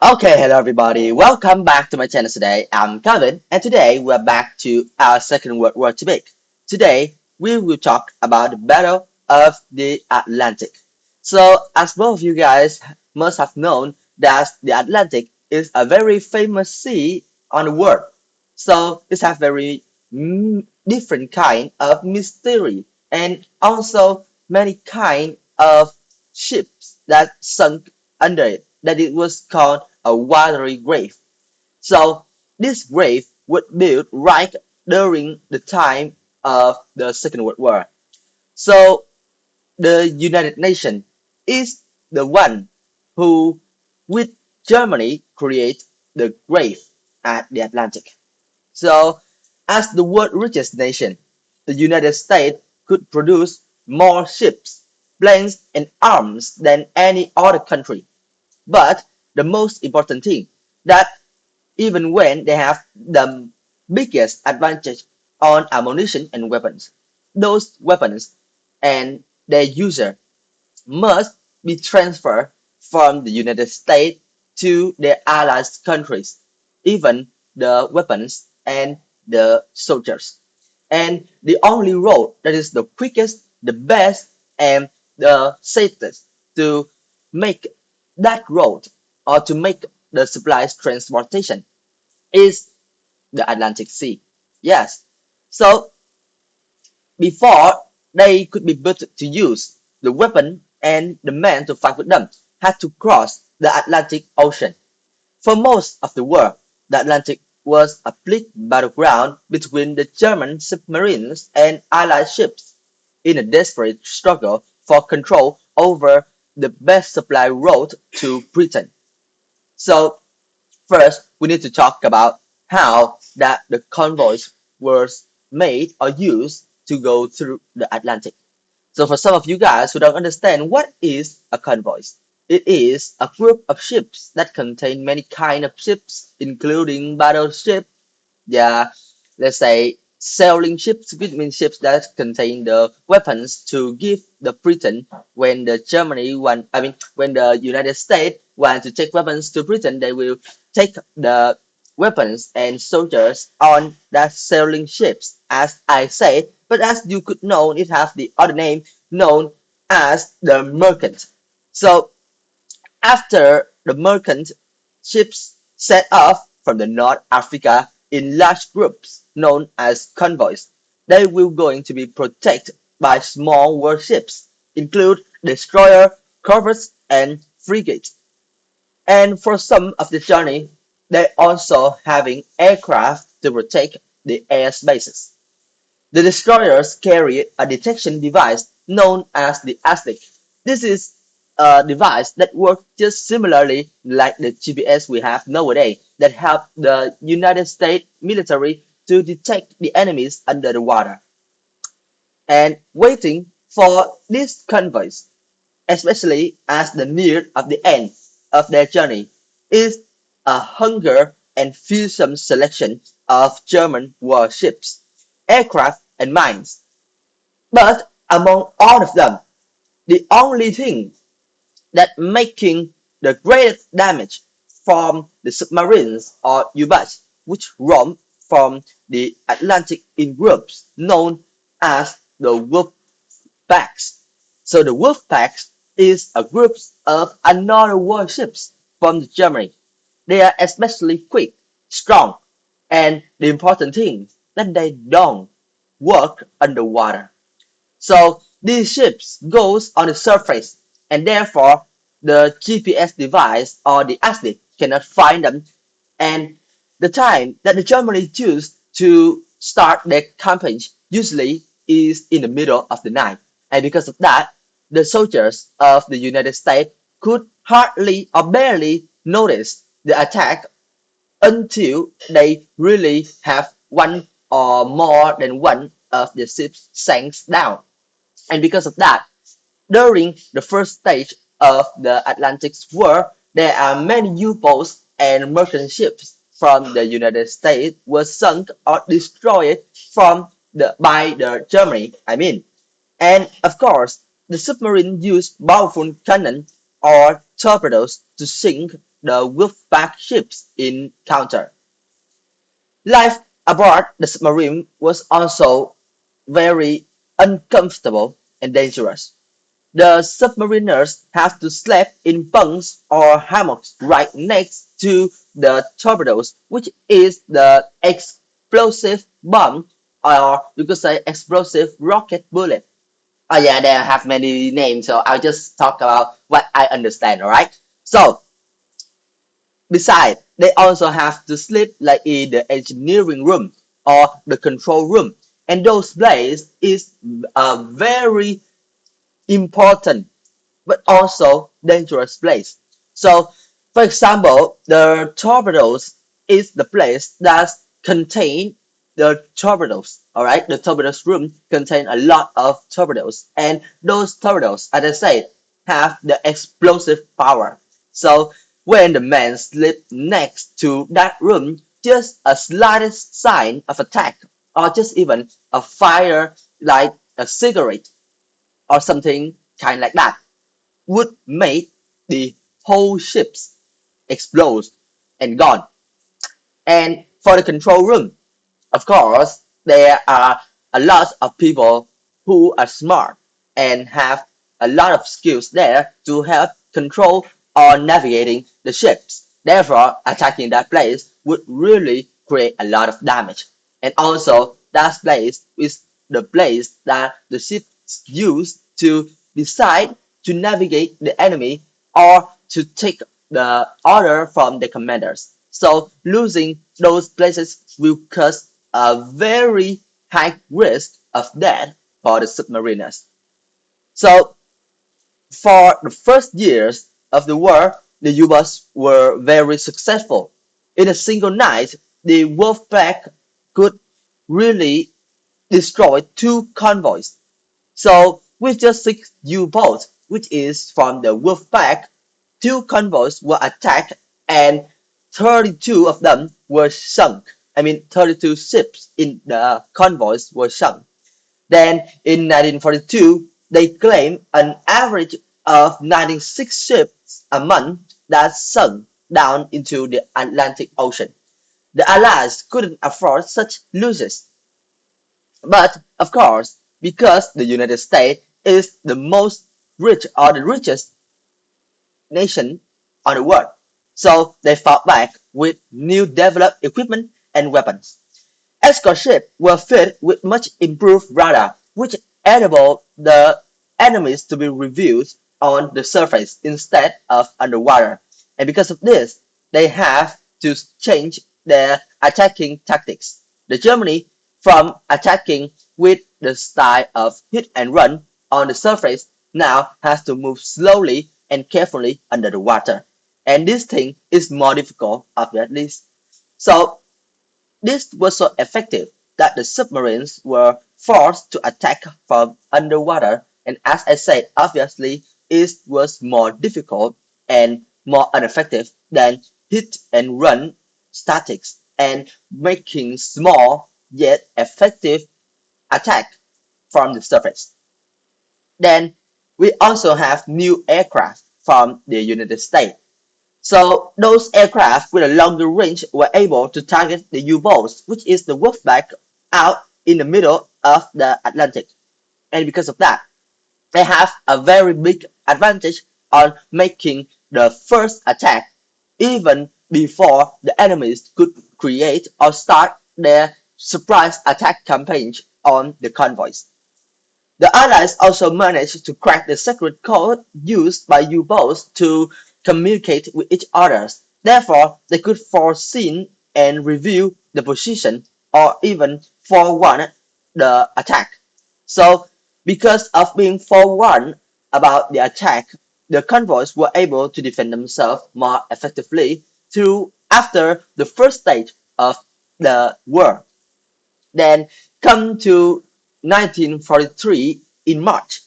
Okay, hello everybody. Welcome back to my channel today. I'm Calvin, and today we're back to our Second World War topic. Today we will talk about the Battle of the Atlantic. So, as both of you guys must have known, that the Atlantic is a very famous sea on the world. So, it has very different kind of mystery and also many kind of ships that sunk under it. That it was called a watery grave. So this grave was built right during the time of the Second World War. So the United Nations is the one who, with Germany, create the grave at the Atlantic. So as the world's richest nation, the United States could produce more ships, planes, and arms than any other country. But the most important thing that even when they have the biggest advantage on ammunition and weapons, those weapons and their user must be transferred from the United States to their allied countries, even the weapons and the soldiers. And the only road that is the quickest, the best, and the safest to make that road or to make the supplies transportation is the Atlantic Sea. Yes. So before they could be built to use, the weapon and the men to fight with them had to cross the Atlantic Ocean. For most of the war, the Atlantic was a bleak battleground between the German submarines and Allied ships in a desperate struggle for control over the best supply route to Britain. So first, we need to talk about how that the convoys were made or used to go through the Atlantic. So for some of you guys who don't understand what is a convoy, it is a group of ships that contain many kind of ships, including battleship, yeah, let's say sailing ships, which means ships that contain the weapons to give the Britain when the Germany want, I mean, when the United States want to take weapons to Britain, they will take the weapons and soldiers on that sailing ships, as I said. But as you could know, it has the other name known as the merchant. So after the merchant ships set off from the North Africa in large groups known as convoys, they will going to be protected by small warships, include destroyer, corvettes, and frigates. And for some of the journey, they also having aircraft to protect the air bases. The destroyers carry a detection device known as the ASDIC. This is a device that works just similarly like the GPS we have nowadays that help the United States military to detect the enemies under the water. And waiting for these convoys, especially as the near of the end of their journey, is a hunger and fearsome selection of German warships, aircraft, and mines. But among all of them, the only thing that making the greatest damage from the submarines or U-boats which roam from the Atlantic in groups known as the wolf packs. So the wolf packs is a group of another warships from Germany. They are especially quick, strong, and the important thing that they don't work underwater. So these ships goes on the surface, and therefore the GPS device or the ASDIC cannot find them. And the time that the Germany choose to start their campaign usually is in the middle of the night. And because of that, the soldiers of the United States could hardly or barely notice the attack until they really have one or more than one of the ships sank down. And because of that, during the first stage of the Atlantic War, there are many U-boats and merchant ships from the United States were sunk or destroyed by the Germany, I mean. And of course, the submarine used powerful cannon or torpedoes to sink the Wolfpack ships encountered. Life aboard the submarine was also very uncomfortable and dangerous. The submariners have to sleep in bunks or hammocks right next to the torpedoes, which is the explosive bomb, or you could say explosive rocket bullet. Oh yeah, they have many names, so I'll just talk about what I understand, alright? So, besides, they also have to sleep like in the engineering room or the control room. And those places is a very important but also dangerous place. So, for example, the torpedoes is the place that contain the torpedoes. All right, the torpedoes room contain a lot of torpedoes, and those torpedoes, as I said, have the explosive power. So when the men sleep next to that room, just a slightest sign of attack, or just even a fire like a cigarette or something kind like that, would make the whole ships explode and gone. And for the control room, of course, there are a lot of people who are smart and have a lot of skills there to help control or navigating the ships. Therefore, attacking that place would really create a lot of damage. And also, that place is the place that the ships use to decide to navigate the enemy or to take the order from the commanders. So losing those places will cause a very high risk of death for the submariners. So for the first years of the war, the U-boats were very successful. In a single night, the Wolfpack could really destroy two convoys. So with just six U-boats, which is from the Wolfpack, two convoys were attacked and 32 of them were sunk. I mean, 32 ships in the convoys were sunk. Then in 1942, they claimed an average of 96 ships a month that sunk down into the Atlantic Ocean. The Allies couldn't afford such losses. But of course, because the United States is the most rich or the richest nation on the world, so they fought back with new developed equipment and weapons. Escort ships were fitted with much improved radar, which enabled the enemies to be reviewed on the surface instead of underwater. And because of this, they have to change their attacking tactics. The Germany, from attacking with the style of hit and run on the surface, now has to move slowly and carefully under the water. And this thing is more difficult, obviously. So this was so effective that the submarines were forced to attack from underwater, and as I said, obviously it was more difficult and more ineffective than hit and run statics and making small yet effective attack from the surface. Then we also have new aircraft from the United States. So those aircraft with a longer range were able to target the U-boats, which is the Wolfpack, out in the middle of the Atlantic. And because of that, they have a very big advantage on making the first attack even before the enemies could create or start their surprise attack campaigns on the convoys. The Allies also managed to crack the secret code used by U-boats to communicate with each other. Therefore, they could foresee and review the position or even forewarn the attack. So, because of being forewarned about the attack, the convoys were able to defend themselves more effectively through after the first stage of the war. Then come to 1943 in March.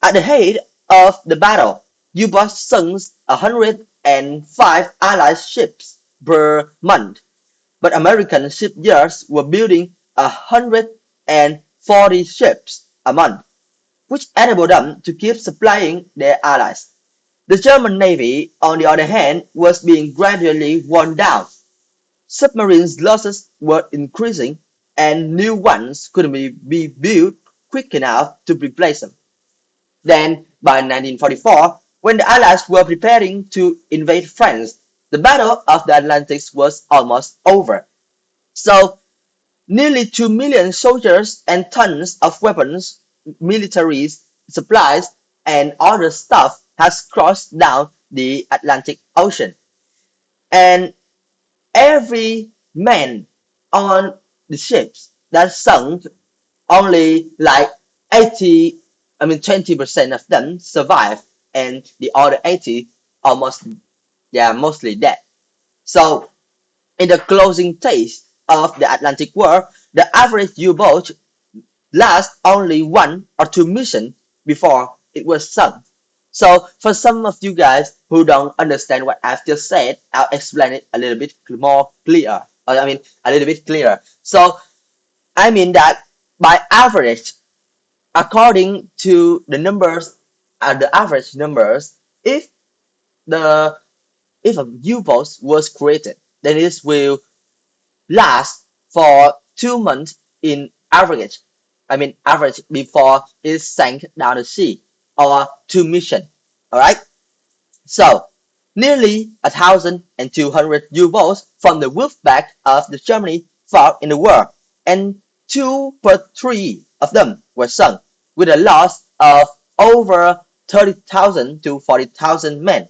At the height of the battle, U-boats sunk 105 Allied ships per month, but American shipyards were building 140 ships a month, which enabled them to keep supplying their allies. The German Navy, on the other hand, was being gradually worn down. Submarines losses were increasing, and new ones couldn't be built quick enough to replace them. Then, by 1944, when the Allies were preparing to invade France, the Battle of the Atlantic was almost over. So, nearly 2 million soldiers and tons of weapons, military supplies, and other stuff has crossed down the Atlantic Ocean. And every man on the ships that sunk, only like 80, 20% of them survived, and the other 80 almost, yeah, mostly dead. So, in the closing stage of the Atlantic War, the average U-boat lasts only 1 or 2 missions before it was sunk. So for some of you guys who don't understand what I've just said, I'll explain it a little bit more clear. A little bit clearer. So I mean that by average, according to the numbers, the average numbers, if the if a U-boat was created, then it will last for 2 months in average. Average before it sank down the sea, or 2 missions. All right. So nearly 1,200 U-boats from the Wolfpack of the Germany fought in the war, and 2 per 3 of them were sunk, with a loss of over 30,000 to 40,000 men.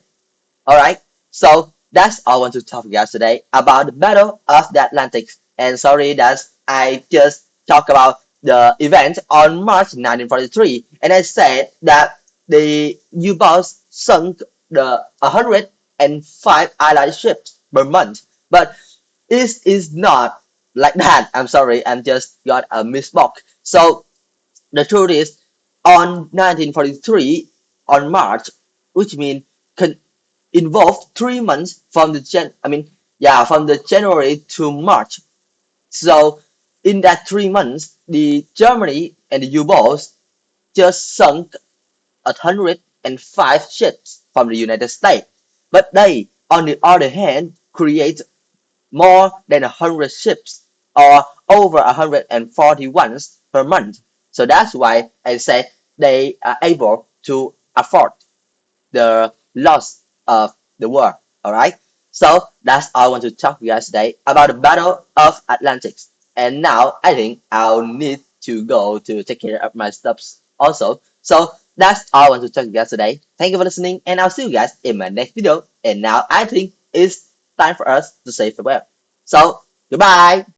All right. So that's all I want to talk to you guys today about the Battle of the Atlantic. And sorry that I just talked about the event on March 1943, and I said that the U-boats sunk the 105 Allied ships per month, but it is not like that. I'm sorry, I'm just got a misspoke. So the truth is, on 1943, on March, which means involved 3 months from the from the January to March. So in that 3 months, the Germany and the U-boats just sunk 105 ships from the United States. But they, on the other hand, create more than 100 ships, or over 141 per month. So that's why I say they are able to afford the loss of the war. All right. So that's all I want to talk to you guys today about the Battle of Atlantis. And now I think I'll need to go to take care of my stuffs also. So that's all I want to talk to you guys today. Thank you for listening, and I'll see you guys in my next video. And now I think it's time for us to say farewell. So goodbye.